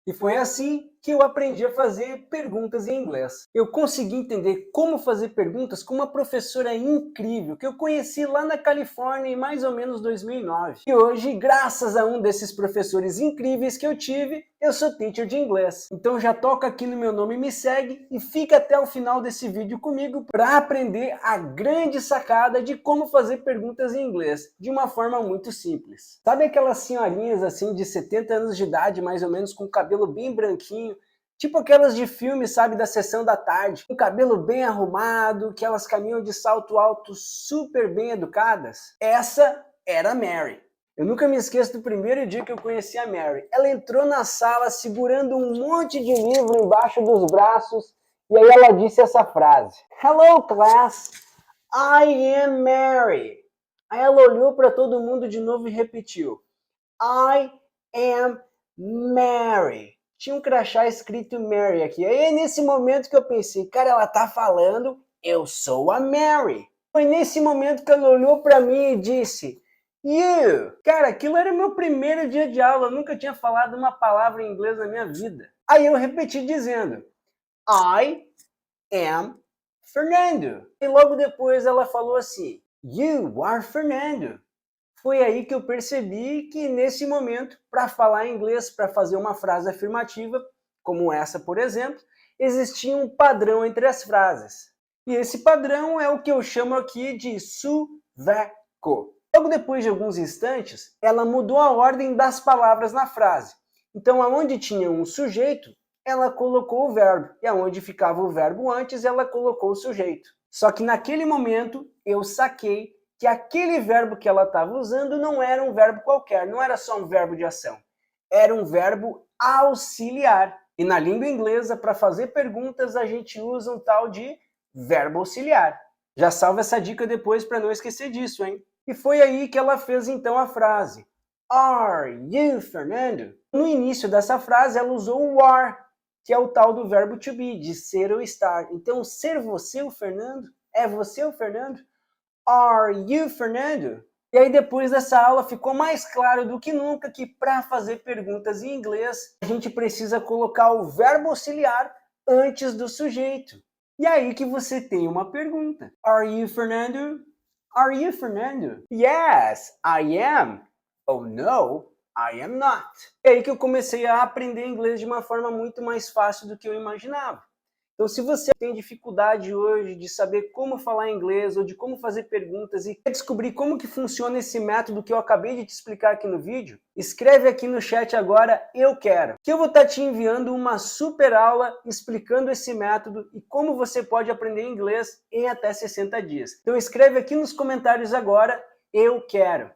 E foi assim que eu aprendi a fazer perguntas em inglês. Eu consegui entender como fazer perguntas com uma professora incrível que eu conheci lá na Califórnia em mais ou menos 2009. E hoje, graças a um desses professores incríveis que eu tive, eu sou teacher de inglês. Então já toca aqui no meu nome e me segue e fica até o final desse vídeo comigo para aprender a grande sacada de como fazer perguntas em inglês de uma forma muito simples. Sabe aquelas senhorinhas assim de 70 anos de idade, mais ou menos, com o cabelo bem branquinho, tipo aquelas de filme, sabe, da sessão da tarde, com o cabelo bem arrumado, que elas caminham de salto alto super bem educadas? Essa era a Mary. Eu nunca me esqueço do primeiro dia que eu conheci a Mary. Ela entrou na sala segurando um monte de livro embaixo dos braços e aí ela disse essa frase: "Hello class, I am Mary." Aí ela olhou para todo mundo de novo e repetiu: "I am Mary." Tinha um crachá escrito Mary aqui. Aí é nesse momento que eu pensei, cara, ela tá falando, eu sou a Mary. Foi nesse momento que ela olhou para mim e disse: "You." Cara, aquilo era meu primeiro dia de aula, eu nunca tinha falado uma palavra em inglês na minha vida. Aí eu repeti dizendo: "I am Fernando." E logo depois ela falou assim: "You are Fernando." Foi aí que eu percebi que nesse momento, para falar inglês, para fazer uma frase afirmativa, como essa, por exemplo, existia um padrão entre as frases. E esse padrão é o que eu chamo aqui de suveco. Logo depois de alguns instantes, ela mudou a ordem das palavras na frase. Então, aonde tinha um sujeito, ela colocou o verbo. E aonde ficava o verbo antes, ela colocou o sujeito. Só que naquele momento, eu saquei que aquele verbo que ela estava usando não era um verbo qualquer, não era só um verbo de ação. Era um verbo auxiliar. E na língua inglesa, para fazer perguntas, a gente usa um tal de verbo auxiliar. Já salva essa dica depois para não esquecer disso, hein? E foi aí que ela fez então a frase: "Are you Fernando?" No início dessa frase, ela usou o are, que é o tal do verbo to be, de ser ou estar. Então, ser você o Fernando? É você o Fernando? Are you Fernando? E aí depois dessa aula ficou mais claro do que nunca que para fazer perguntas em inglês, a gente precisa colocar o verbo auxiliar antes do sujeito. E aí que você tem uma pergunta. Are you Fernando? Are you Fernando? Yes, I am. Oh no, I am not. E aí que eu comecei a aprender inglês de uma forma muito mais fácil do que eu imaginava. Então, se você tem dificuldade hoje de saber como falar inglês ou de como fazer perguntas e quer descobrir como que funciona esse método que eu acabei de te explicar aqui no vídeo, escreve aqui no chat agora "eu quero", que eu vou estar te enviando uma super aula explicando esse método e como você pode aprender inglês em até 60 dias. Então escreve aqui nos comentários agora "eu quero".